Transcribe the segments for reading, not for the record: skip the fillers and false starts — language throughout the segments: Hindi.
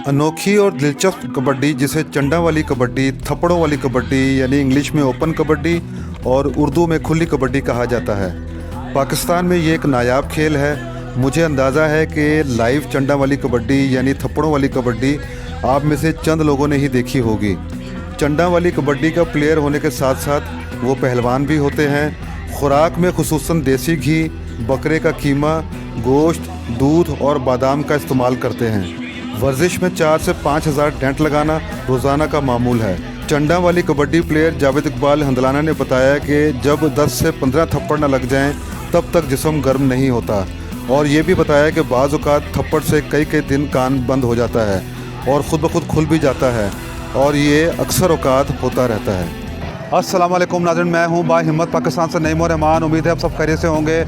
अनोखी और दिलचस्प कबड्डी जिसे चंडा वाली कबड्डी, थप्पड़ों वाली कबड्डी यानी इंग्लिश में ओपन कबड्डी और उर्दू में खुली कबड्डी कहा जाता है। पाकिस्तान में ये एक नायाब खेल है। मुझे अंदाज़ा है कि लाइव चंडा वाली कबड्डी यानी थप्पड़ों वाली कबड्डी आप में से चंद लोगों ने ही देखी होगी। चंडा वाली कबड्डी का प्लेयर होने के साथ साथ वो पहलवान भी होते हैं। खुराक में खुसूसन देसी घी, बकरे का कीमा, गोश्त, दूध और बादाम का इस्तेमाल करते हैं। वर्जिश में 4 से 5 हज़ार टेंट लगाना रोज़ाना का मामूल है। चंडा वाली कबड्डी प्लेयर जावेद इकबाल हंदलाना ने बताया कि जब 10 से 15 थप्पड़ न लग जाएं तब तक जिस्म गर्म नहीं होता, और ये भी बताया कि बाज़ औक़ात थप्पड़ से कई दिन कान बंद हो जाता है और ख़ुद ब खुद खुल भी जाता है, और ये अक्सर औक़ात होता रहता है। अस्सलाम वालेकुम नाज़रीन, मैं हूँ बाहिम्मत पाकिस्तान से नईम और रहमान। उम्मीद है आप सब खैरियत से होंगे।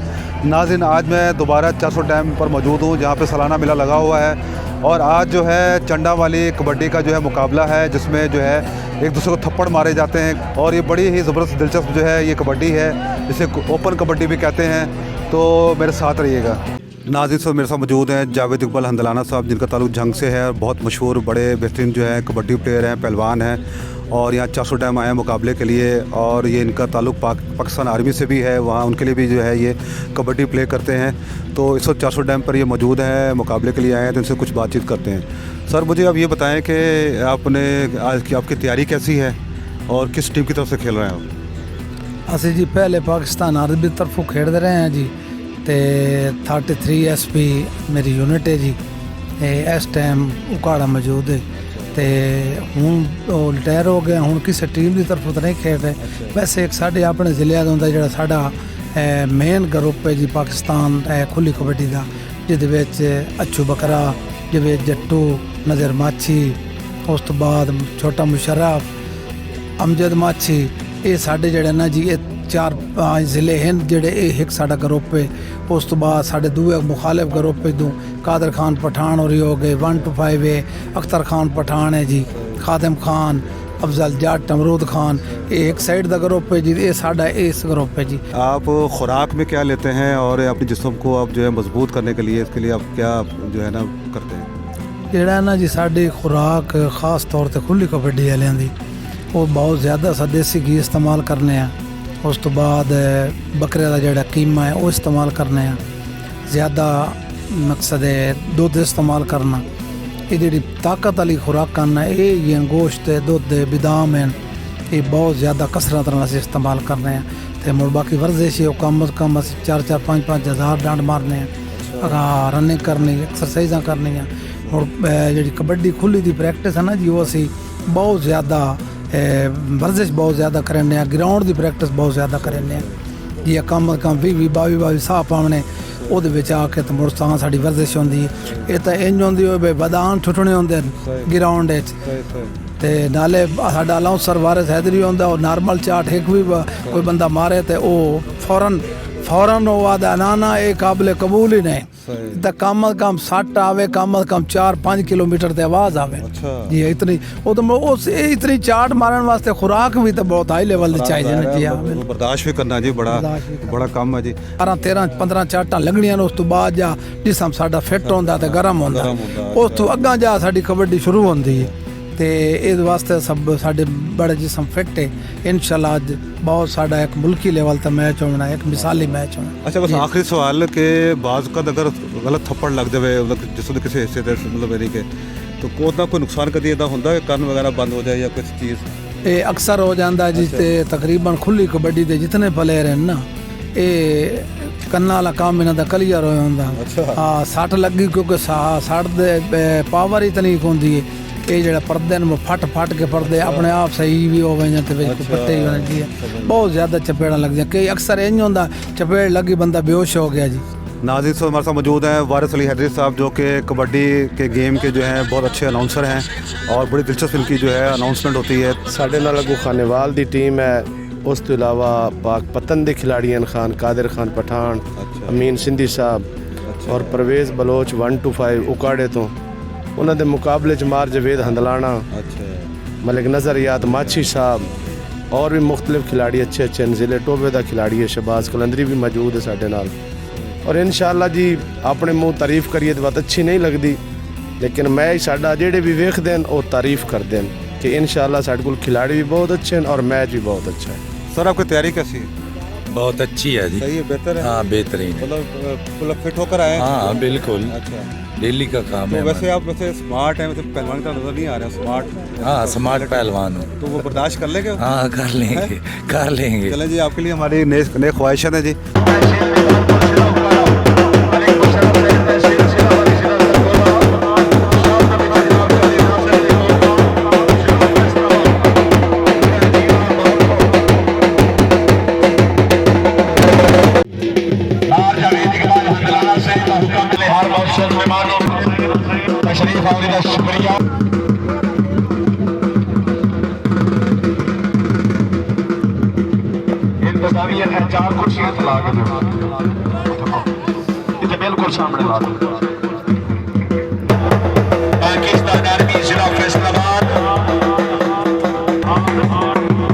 नाज़रीन, आज मैं दोबारा 400 डैम पर मौजूद हूँ जहाँ पे सालाना मेला लगा हुआ है, और आज जो है चंडा वाली कबड्डी का जो है मुकाबला है, जिसमें जो है एक दूसरे को थप्पड़ मारे जाते हैं, और ये बड़ी ही ज़बरदस्त दिलचस्प जो है ये कबड्डी है, जिसे ओपन कबड्डी भी कहते हैं। तो मेरे साथ रहिएगा। नाज़रीन, सब मेरे साथ मौजूद हैं जावेद इकबाल हंदलाना साहब, जिनका ताल्लुक जंग से है, बहुत मशहूर बड़े बेहतरीन जो है कबड्डी प्लेयर हैं, पहलवान हैं, और यहाँ 400 डैम आए हैं मुकाबले के लिए। और ये इनका ताल्लुक पाकिस्तान आर्मी से भी है, वहाँ उनके लिए भी जो है ये कबड्डी प्ले करते हैं। तो इस वक्त 400 डैम पर ये मौजूद हैं, मुकाबले के लिए आए हैं, तो इनसे कुछ बातचीत करते हैं। सर, मुझे अब ये बताएं कि आपने आज की आपकी तैयारी कैसी है और किस टीम की तरफ से खेल रहे हैं आप? असी जी पहले पाकिस्तान आर्मी की तरफों खेलते रहे हैं जी, तो 33 SP मेरी यूनिट है जी। इस टाइम उकाड़ा मौजूद है, तो हूँ रिटायर हो गया, हूँ किसी टीम की तरफों तो नहीं खेल रहे। वैसे एक साढ़े अपने जिले का होंगे जो साडा मेन ग्रुप है जी पाकिस्तान खुली कबड्डी का, जिद अच्छू बकरा, जिवे जट्टू, नज़र माछी, उस तो बाद छोटा मुशर्रफ, अमजद माछी, ये साढ़े जड़े ना जी ये 4-5 ज़िले हैं जेडे एक साडा ग्रुप है। उस तो बाद साढ़े दूए मुखालिफ ग्रुप है दूँ कादर खान पठान और हो गए 1 to 5 है, अख्तर खान पठान है जी, खादिम खान, अफजल जट, अमरूद खान, ये एक साइड का ग्रुप है जी, ये साडा इस ग्रुप है जी। आप खुराक में क्या लेते हैं और अपने जिस्म को आप जो है मजबूत करने के लिए, इसके लिए आप क्या जो है ना करते हैं? जेड़ा ना जी साड़ी खुराक ख़ास तौर पर खुली कबड्डी वालियां दी, वो बहुत ज़्यादा सा देसी घी इस्तेमाल करने हैं। उस तो बाद बकरे का जोड़ा कीमा है वो इस्तेमाल करने हैं। ज़्यादा मकसद है दुध इस्तेमाल करना। ये जी ताकत वाली खुराक करना ये गोश्त है, दुध है, बादाम है, ये बहुत ज़्यादा कसरत से इस्तेमाल करने हैं। तो मुड़ बाकी वर्जिश है कम अज़ कम 4-4, 5-5 हज़ार डांड मारने हैं, रनिंग करनी, एक्सरसाइजा करनी है। और जी कबड्डी खुली की प्रैक्टिस है ना जी, वो असी बहुत ज़्यादा वर्जिश बहुत ज़्यादा करें, ग्राउंड की प्रैक्टिस बहुत ज़्यादा करें जी। कम अज़ कम 20-22 साह पाने वो आके तो मुड़ साड़ी वर्जिश होंगी। ये तो इंज होंगी भाई बदान ठुटने होंगे ग्राउंड ते नाले साडा अलाउंसर वारिस हैदरी होंदा, और नॉर्मल चाट एक भी कोई बंदा मारे तो वो फौरन वो आदा ना ये काबिल कबूल ही नहीं। तो कम अज़ कम 60 आवे, कम अज़ कम 4-5 किलोमीटर ते आवाज़ आवे जी। इतनी वो तो उस इतनी चाट मारने वास्ते खुराक भी तो बहुत हाई लेवल की चाहिए ना जी। हाँ, बर्दाश्त भी करना जी, बड़ा काम है जी। 12-13-15 चाटां लगनियां, उस तो बाद जा जिसम साडा फिट होंदा ते गर्म होंदा, उस तो अग्गा जा साडी कबड्डी शुरू होंदी है। तो इस वास्ते सब साढ़े बड़े जिसम फिट है। इंशाल्लाह अज बहुत साड़ा एक मुल्की लेवल का मैच होना, एक मिसाली मैच होना। अच्छा, बस आखिरी सवाल के बाज़ का अगर गलत थप्पड़ लग जाए जिसमें किसी हिस्से मतलब मेरी के, तो कोई नुकसान कभी इदा होंदा है कान वगैरह बंद हो जाए या कुछ चीज़? ये अक्सर हो जाता है जी। तकरीबन खुली कबड्डी के जितने प्लेयर हैं ना, ये कन्ना वाला काम इन्हों का क्लीयर होता। हाँ, सट लगी क्योंकि सट दे पावर इतनी होंगी है, ये जड़ा पर्दे ने फट फट के पर्दे अपने आप सही भी हो गए तो पट्टे ही होने चाहिए। बहुत ज़्यादा चपेड़ा लग जाए, कई अक्सर इंज होंदा चपेड़ लगी बंदा बेहोश हो गया जी। नाज़रीन से हमारे साथ मौजूद हैं वारिस अली हैदरी साहब, जो कि कबड्डी के गेम के जो हैं बहुत अच्छे अनाउंसर हैं और बड़ी दिलचस्प इनकी जो है अनाउंसमेंट होती है। साढ़े नाल अगू खानेवाल दी टीम है, उस तो इलावा पाक पतन के खिलाड़ी हैं खान कादिर खान पठान, अमीन सिंधी साहब और परवेज़ बलोच 1 to 5 उकाड़े तो उन्होंने मुकाबले च मार जवेद हंदलाना, मलिक नज़र याद माछी साहब और भी मुख्तलिफ खिलाड़ी अच्छे अच्छे ज़िले टोबे का खिलाड़ी है शहबाज कलंदरी भी मौजूद है साढ़े नाल। और इंशाअल्लाह जी अपने मुँह तारीफ़ करिए तो बात अच्छी नहीं लगती, लेकिन मैच साडा जेड़े भी वेखते हैं वो तारीफ़ करते हैं कि इंशाअल्लाह साढ़े को खिलाड़ी भी बहुत अच्छे हैं और मैच भी बहुत अच्छा है। सर आपकी तैयारी कैसी है? बहुत अच्छी है जी। सही है, बेहतर है। हाँ बेहतरीन, मतलब फिट होकर आए? हाँ बिल्कुल। अच्छा, डेली का काम तो है। वैसे आप वैसे स्मार्ट हैं, वैसे पहलवान का नजर नहीं आ रहा स्मार्ट। हाँ स्मार्ट पहलवान हूँ। तो वो बर्दाश्त कर लेंगे? हाँ कर लेंगे, कर लेंगे। चलें जी, आपके लिए हमारी नए ख्वाहिशात हैं जी। शुक्रिया। इंतजामियत है 4 कुर्सियां ला के दो, इतने बिल्कुल सामने ला दो। पाकिस्तान आर्मी जिला फैसलाबाद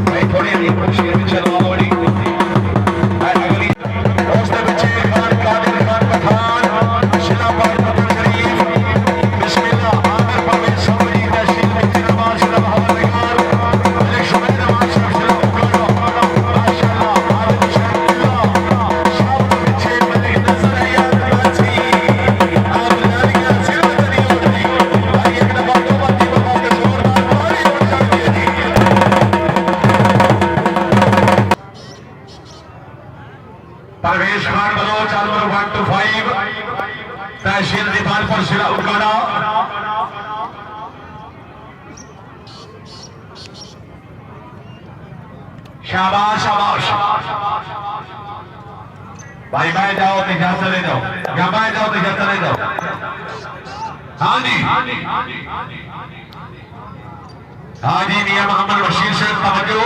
भाई थोड़ी नहीं कुर्सियां चलवा लोड़ी अगली दोस्त बच्चे खान कादिर खान पठान जिला पाकिस्तान शरीफ बिस्मिल्लाह आमिर परवेज समरी तहसील में जिनाबाद जिला हवलदार मलिक शुबैर माशरफ जिला उकाड़ा माशाअल्लाह आमिर शरीफुल्लाह शाह बच्चे मलिक नजर याद राजी आप लालिया जिला तरी उठनी भाई एक दफा दो बाती बाबा के जोरदार ताली बजा दिए परवेज खान बलोच नंबर 1 to 5 तहसील दीपानपुर जिला उकाड़ा। शाबाश शाबाश भाई मैं जाओ तो इजाजत चले जाओ, या मैं जाओ तो इजाजत चले जाओ। हाँ जी हाँ जी मियां मोहम्मद बशीर शेख तवज्जो।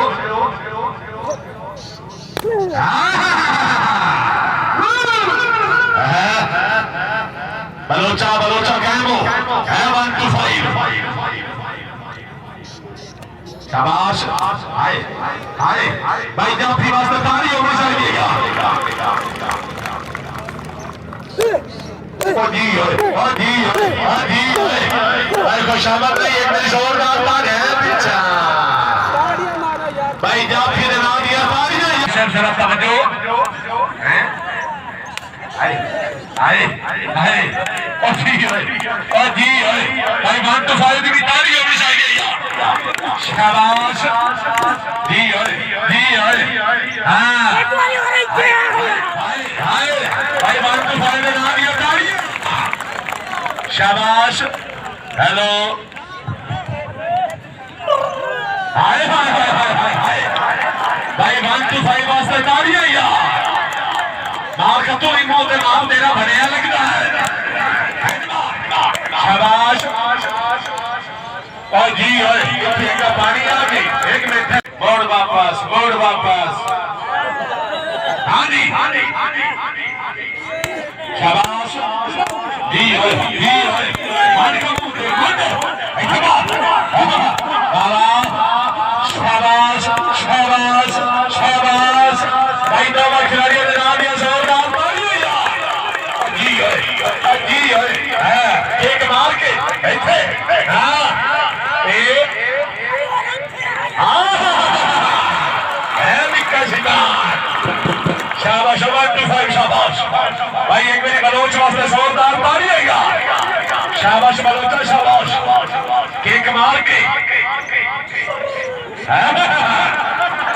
बलोचा बलोचा कैमो है 1 to 5। शाबाश हाय हाय भाई जाफरी वास्ते ताली होनी चाहिए। ओ जी ओ जी ओ जी भाई खुशामद नहीं, एक मेरी जोरदार ताली है पीछा भाई जाफरी ने नाम दिया तालियां। शेर जरा तवज्जो हैं हाय हाय हाय ओ जी भाई 1 to 5 की भी ताली होनी चाहिए। शाबाश जी हाँ हाय भाई 1 to 5 ने नाम दिया तालियां। शाबाश हेलो हाय हाय हाय भाई 1 to 5 वास्ते तालियां यार। मार्कतों इमों के नाम तेरा बढ़िया लगता है। शाबाश और जी का पानी आ गई। 1 मिनट मोड़ वापस हाँ जी शाबाश जी शाबाश शाबाश शाबाश भाई दोनों खिलाड़ियों ने नाम दिया जोरदार जी है एक मार के हाँ शाबाश 1 to 5 शाबाश भाई एक मेरी बलोच वास्ते जोरदार ताली आएगा। शाबाश बलोचा शाबाश केक मार के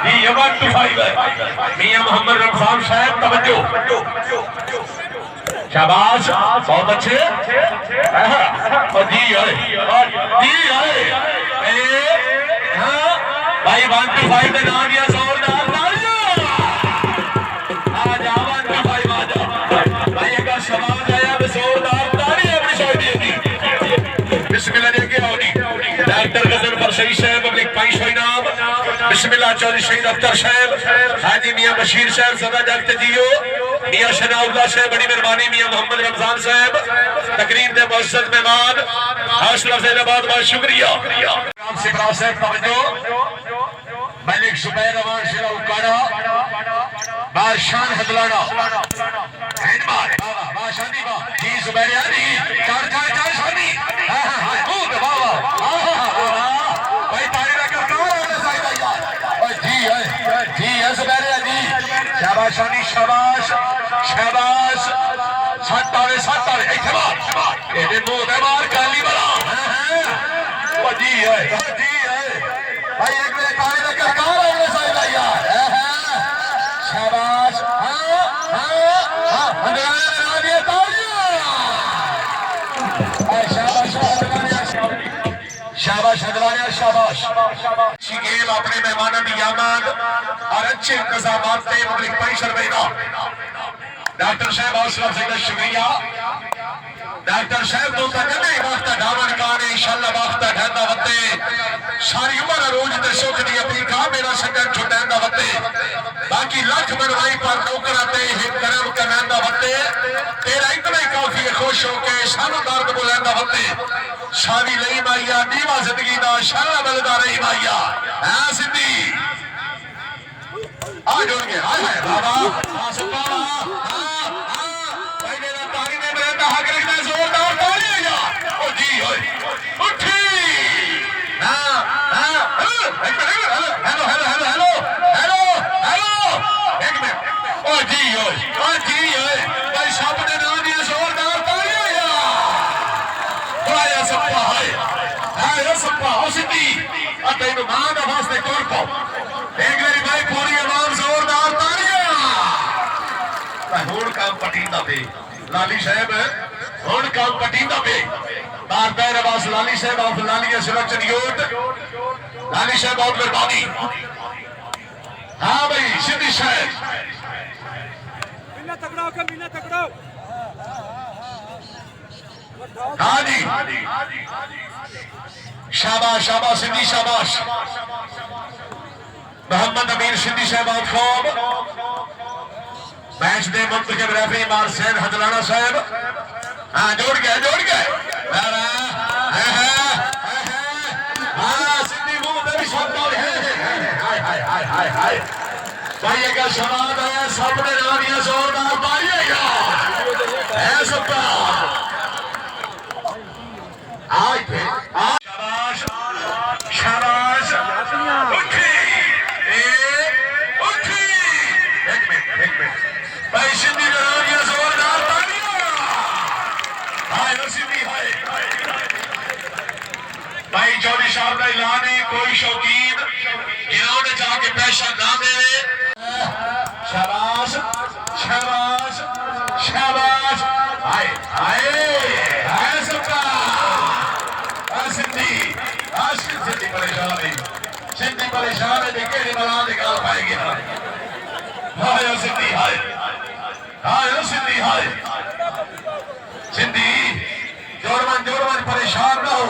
ये 1 to 5 है। मियां मोहम्मद रमजान साहब तवज्जो शाबाश बहुत अच्छे और जी है भाई 1 to 5 के नाम दिया जोरदार तालियां आ जा 1 to 5 आ जा भाई एक शाबाश आया जोरदार तालियां अपनी शायरी दी बिस्मिल्लाह दे के आओ डायरेक्टर गजल पर सही साहब पब्लिक पाइश होई नाम बिस्मिल्लाह चौधरी शहीद अख्तर साहब हाजी मियां बशीर साहब सदा जगत जियो मियां शनाउल्लाह साहब बड़ी मेहरबानी मियां मोहम्मद रमजान साहब तकरीर दे मुअज़्ज़ज़ मेहमान हौसला फैज़ाबाद बहुत शुक्रिया राम सिपरा साहब तवज्जो मलिक जुबैर अमान शिरा उकाड़ा बादशाह हदलाना हैंड मार बादशाह दी वाह जी जुबैर यानी चार शानी हां हां खूब वाह भाई ताली लगा कौन होना चाहिए यार ओए जी है जुबैर जी शाबाश शानी शाबाश शाबाश सट आवे इथे मार एदे मुंह ते मार काली वाला ओ जी है भाई एक मिनट ताली लगा कौन होना चाहिए यार शाबाश हां अंदर आ दिए तालियां शाबाश हदलानिया शाबाश गेम अपने मेहमानों की आमद और अच्छे इंतजामात से पब्लिक परिसर में डॉक्टर साहब हौसला से शुक्रिया डॉक्टर साहब तो नहीं वक्त ढावन काने इंशाल्लाह वक्त ढहंदा वते सारी उम्र रोज ते सुख दी अपीका मेरा संगत छुटांदा वते बाकी लाख बनवाई पर नौकरा ते हित करम करंदा वते तेरा इतना ही काफी है खुश हो के सानू दर्द बुलांदा वते शादी लई माइया नीवा जिंदगी दा शाला मिलदा रही माइया हां सिद्धी आ जोड़ के हाय हाय बाबा हां सुबह भाई मेरा तारी ने मेरे दा हक रखना जोरदार ताली यार ओ जी ओए उठी हां हेलो एक मिनट ओ जी ओए भाई सब ने नाम दिया जोरदार ताली यार बुलाया सप्पा है सप्पा ओ सिद्धी आ तेनु मां दा वास्ते कर को एक मेरी भाई पूरी आवाम जोरदार तालियां हुण काम पटींदा पे लाली साहब हुण काम पटींदा पे बार बार आवाज लाली साहब ऑफ लालिया सिलेक्शन यूट लाली साहब बहुत मेहरबानी हाँ भाई सिद्धी साहब मीना तगड़ो हाँ जी शाबाश शाबाश सिद्धी शाबाश मोहम्मद अमीर सिद्धी साहब आउट फॉर्म मैच दे मुंतखब रेफरी मारसेन हदलाना साहब हां जोड़ गए सिद्धी मुंह पे भी शब्द हाय भाई एक शबाद आया सबने रानियां जोरदार तालियां यार है सबका आज पे शाबाश शाबाश उठी एक मिनट भाई सिद्धी रानियां जोरदार तालियां हाय सिद्धी हाय भाई चौधरी साहब का ऐलान है कोई शौकीन ग्राउंड जाके पैसा ना दे शाबाश शाबाश शाबाश हाय हाय सबका सिद्धी परेशान है देखे नहीं बना निकाल पाएंगे हाय सिद्धी हाय सिद्धी जोरमन परेशान ना हो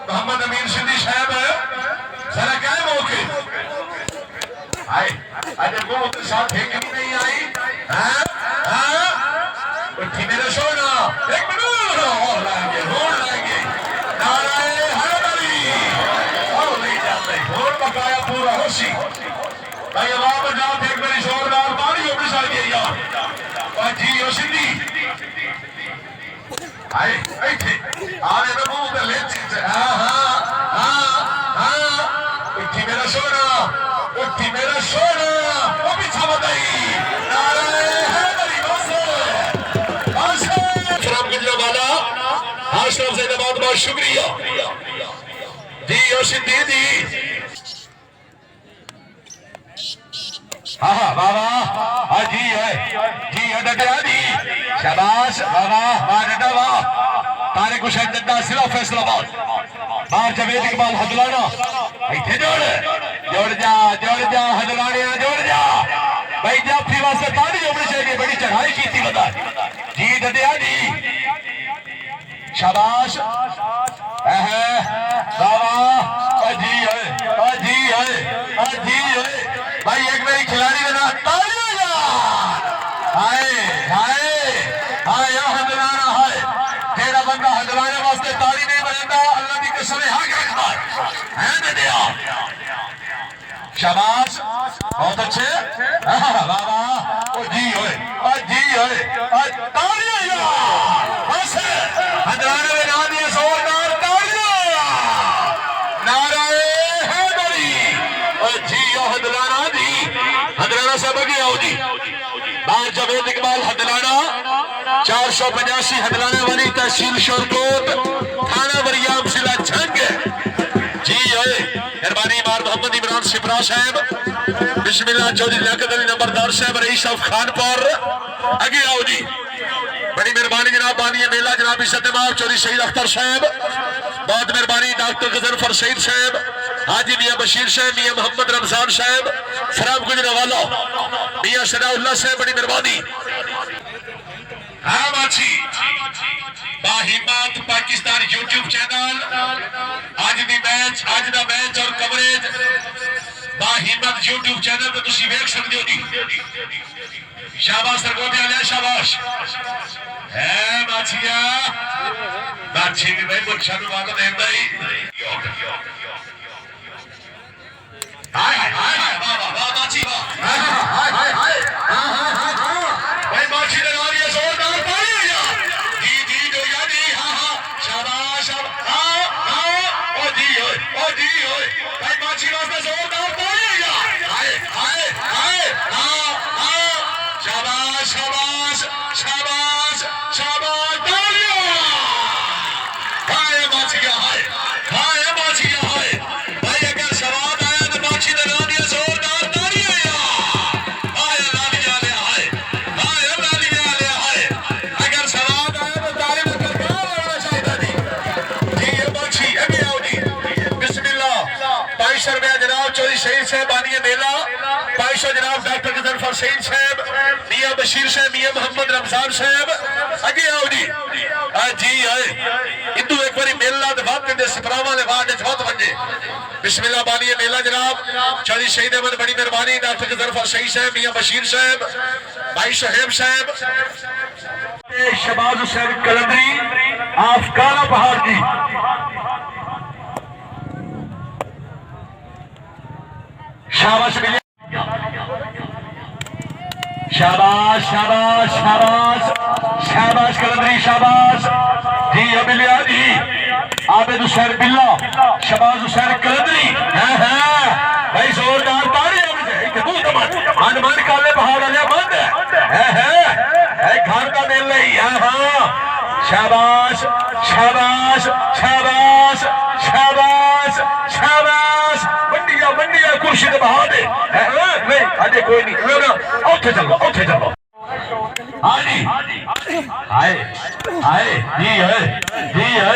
मोहम्मद अमीर सिद्धी साहब जरा क्या मौके हाय अरे वो तो साथ है क्यों नहीं आई उठी मेरा सोना एक मिनट और लाएंगे नारायण बकाया पूरा होशी भाई आवाम जात एक बड़ी जोरदार ताली होनी चाहिए यार और जी ओ सिद्धी हाय ऐठे आने में मुंह पे ले उठी मेरा सोना वो भी छमताई नारायण हरी शराब गुजरावाला आशरफ से बहुत शुक्रिया जी ओ सिद्धी दी हाँ बाबा हाँ जी है डटिया दी शाबाश वाह वाह जड्डा वाह तारिक हुसैन जड्डा सिला फैसलाबाद बाहर जवेद इकबाल हदलाना इथे जोड़ जा हदलानिया जोड़ जा भाई जाफी वास्ते ताली जोड़नी चाहिए बड़ी चढ़ाई की थी बता जी डडिया जी शाबाश जी भाई एक मेरी खिलाड़ी का नाम तालियों यार हाय हाय हाय या हदलाना हाय तेरा बंदा हदलाने वास्ते ताली नहीं बजता अल्लाह की कसम है हाँ क्या है डडिया शाबाश बहुत अच्छे बाबा ओ जी ओए तालियां यार बस हदराने में ना दिए जोरदार तालियां नाराए हैदरी ओ जी ओ हदलाना दी हदलाना से बगी आओ जी बाहर जवेद इकबाल हदलाना 485 हदलाने वाली तहसील शोरकोट थाना वरियाम जिला झंग जी ओए मेहरबानी इमार मोहम्मद इमरान शिपरा साहब बिस्मिल्लाह चौधरी लियाकत अली नंबरदार साहब रईस ऑफ खानपुर आगे आओ जी बड़ी मेहरबानी जनाब बानी मेला जनाब इज्जत इमाम चौधरी शहीद अख्तर साहब बहुत मेहरबानी डॉक्टर गजनफर सईद साहब हाजी मियां बशीर साहब मियां मोहम्मद रमजान साहब फराम गुजरावाला मियां सनाउल्लाह साहब बड़ी मेहरबानी हाँ माछी बाहिम्मत पाकिस्तान यूट्यूब चैनल आज दा मैच और कवरेज बाहिम्मत यूट्यूब चैनल पे तुसी वेख सकते हो जी शाबाश सरगोटे वाले शाबाश है माछिया माछी भी भाई मुझे वादा देता ही हाय हाय हाय वाह वाह माछी वाह हाय हाय हाय भाई माछी लगा रही है जोरदार ताली यार जी जो यार जी हाँ शाबाश ओ जी ओए भाई माछी वास्ते जोरदार ताली यार हाय हाय हाय शाबाश शाबाश शाबाश शाबाश तालियां हाय माछिया हाय माछिया हाय भाई अगर सवाद आया तो माछी लगा दिया जोरदार तालियां यार हाय लाली वाले हाय लाली वाले हाय अगर सवाद आया तो ताली में करकार होना चाहिए जी ये माछी अभी आओ जी बिस्मिल्लाह 2200 रुपया जनाब चौधरी शहीद साहब बानी मेला 2200 जनाब डॉक्टर गजनफर सईद साहब मियां बशीर साहब मियां मोहम्मद रमजान साहब आगे आओ जी जी आए इंदू एक बारी मेला दे बाद दे सपरावा ले बाद बहुत वजे बिस्मिल्लाह बानी मेला जनाब चौधरी शहीद अहमद बड़ी मेहरबानी डॉक्टर गजनफर सईद साहब मियां बशीर साहब भाई शहेब साहब शहबाज हुसैन कलंदरी ऑफ काला पहाड़ जी शाबाश शाबाश शाबाश शाबाश शाबाश कलंदरी शाबाश जी अबिलिया जी आबिद हुसैन बिल्ला शहबाज हुसैन कलंदरी भाई जोरदार ताली हनुमान काले पहाड़ वाले बंद है घर का मिल रही शाबाश शाबाश शाबाश शाबाश शाबाश मंडिया कुर्सी के बहा दे नहीं अजय कोई नहीं औथे चलो हाँ जी आए जी है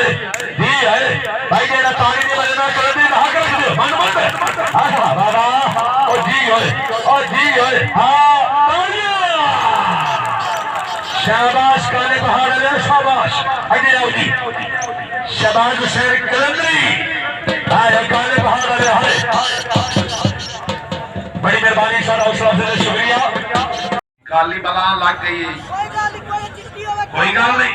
भाई जेड़ा ताली नहीं बजना कर दी ना कर दो मन बाबा ओ जी है हाँ तालियां शाबाश काले पहाड़ वाले शाबाश आगे आओ जी शहबाज हुसैन कलंदरी काले पहाड़ वाले बड़ी मेहरबानी सारा हौसला से शुक्रिया काली बला लग गई कोई गल नहीं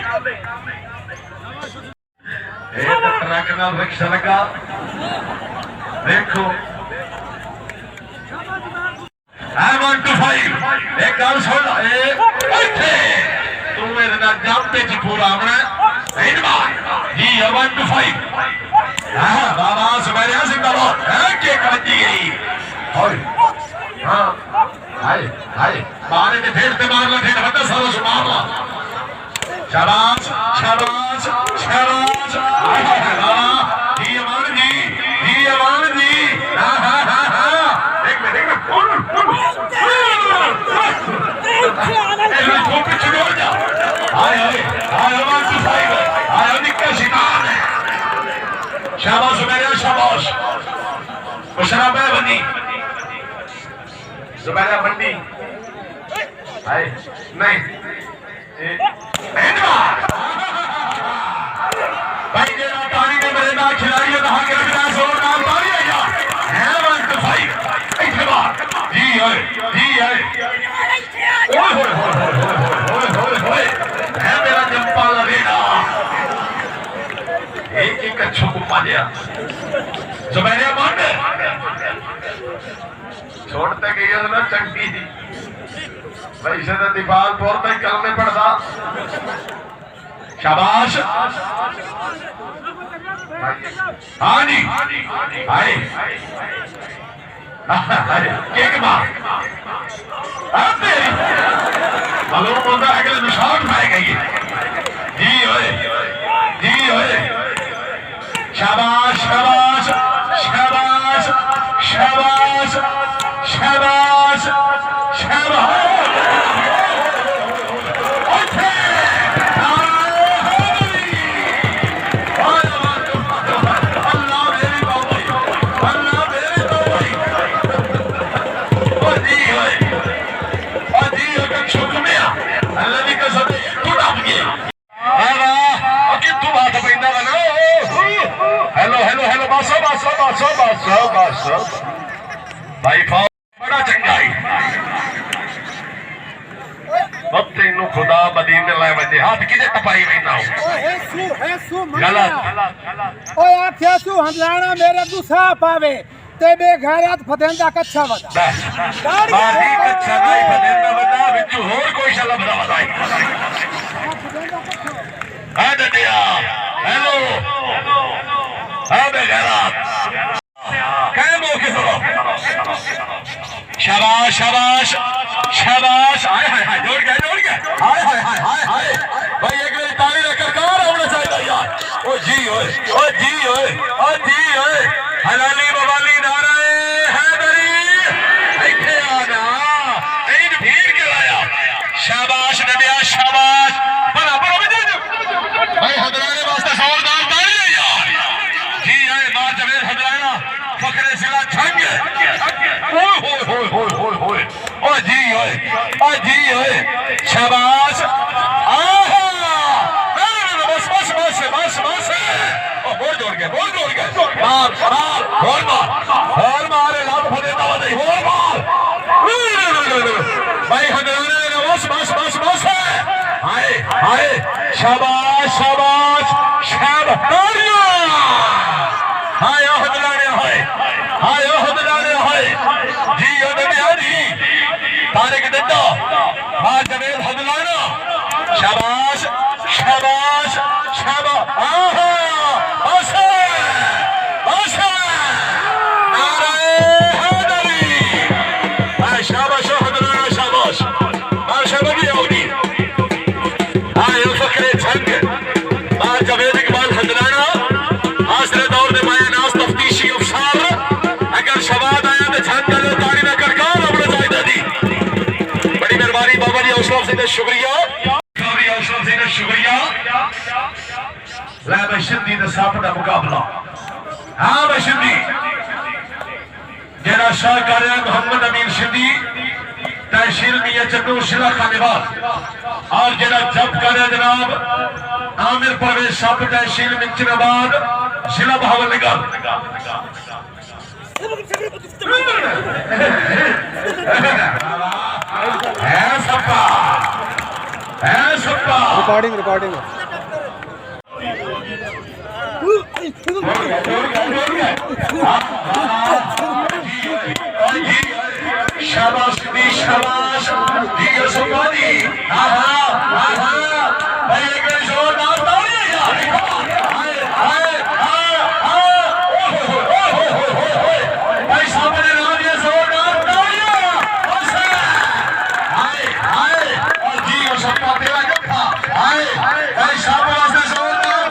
ट्रक नाल रिक्शा लगा देखो 1 2 5 एक गल सुन तू मेरे नाल जंप च पूरा आना जी 1 2 5 बाबा सुबह जिंदाबाद के कबड्डी गई हाय मारे ने फिर ते मारला फिर बता सारा सुमारला शाबाश शाबाश शाबाश जी अमान जी एक मिनट ए लो पीछे हो जा हाय हाय हाय 1 to 5 हाय निक्का शिकार है शाबाश मेरे शाबाश मुशरफ है बनी जुबैरा बंडी हाय नहीं भाई जेड़ा तारी ने मेरे नाल खिलाड़ी है कहा के बिना जोर नाल तारी है यार है 1 to 5 इथे बार जी है ओए होए होए है मेरा जंपा लगेगा एक अच्छो को पालिया जुबैरा बंड छोड़ते गई ना चंकी थी भाई से तो दीपालपुर में करने पड़ता शाबाश हाँ जी हाय केक मार मालूम होता है कि निशान पाए गई जी ओए शाबाश शाबाश शाबाश शाबाश शाबाश शाबाश भाई बड़ा चंगा तेन खुदा मदीने लै वजे हाथ किजे टपाई वेंदा गलत ओए आख्या सु हंजाना मेरे दूसरा पावे ते बेगैरत फतेंदा कच्छा वदा बादी कच्छा नहीं फतेंदा वदा विच होर कोई शलब दा वदाई आ ददिया हेलो आ बेगैरत कायम होके सुनो शाबाश शाबाश शाबाश हाय हाय हाय जोड़ गया हाय हाय हाय हाय हाय भाई एक मेरी ताली लेकर कहां होना चाहिए यार ओ जी ओए हलाली बवाली नारे हैदरी इथे आना ईद भीड़ के लाया शाबाश नबिया शाबाश बड़ा भाई हदराने वास्ते जोरदार ताली है यार जी है मां जवेद हदराना फखरे जिला छंग ओए ओ जी ओए शाबाश आहा बस बोल जोड़ गए मार मारे लाभ फटे दवा नहीं मार भाई हदराने ने बस हाय शाबाश हाय हदराने हाय जी जी तारिक डड्डा मां जवेद हदलाना शाबाश आहा शाबाश हदलाना शाबाश माशाबागी होगी हाय फकरे छंग मां जवेद इकबाल हदलाना आसरे दौर में माया नाज तफ्तीशी अफसार अगर शवाद आया तो छंग का तारी में करकार अपना चाहिए दी बड़ी मेहरबानी बाबा जी हौसला से शुक्रिया ला बशिंदी दा साफ दा मुकाबला हां बशिंदी जेड़ा शाहकार मोहम्मद अमीन शिंदी तहसील मियां चन्नू शिला खानेवाल और जेड़ा जब कर जनाब आमिर परवेज साहब तहसील मिंचनाबाद जिला बहावलनगर है सबका रिकॉर्डिंग शाबाश जी सुमानी भाई एक जोरदार ताली यार भाई सामने नाम ये जोरदार तालियां और जी सबका तेरा जत्था भाई शाबाश से जोरदार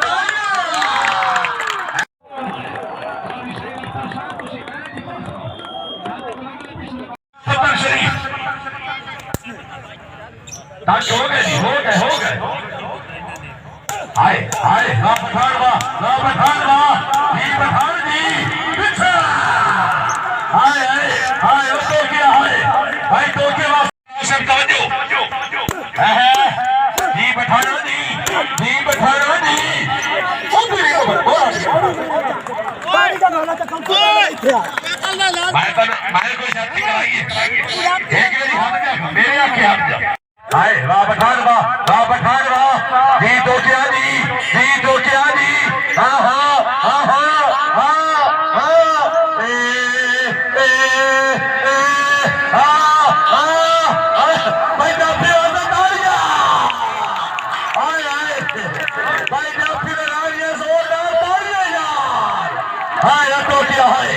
शरीफ हो गए हाय हाय ला पठान वाह जी पठान जी पीछे हाय हाय हाय उसको क्या हाय भाई तो के वास्ते सब तवज्जो है जी पठान जी ओ मेरी मैं कोई शर्त नहीं कराई एक मेरी हाथ में मेरे आंखें हाथ हाय वाह पठान वाह जी तो क्या जी हाँ भाई जाफी वाला तालियां हाय भाई जाफी लगा रही है जोरदार तालियां यार हाय तो क्या है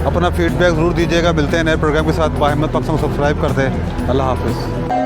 अपना फीडबैक ज़रूर दीजिएगा। मिलते हैं नए प्रोग्राम के साथ। बाहिम्मत पाकिस्तान को सब्सक्राइब कर दें। अल्लाह हाफिज़।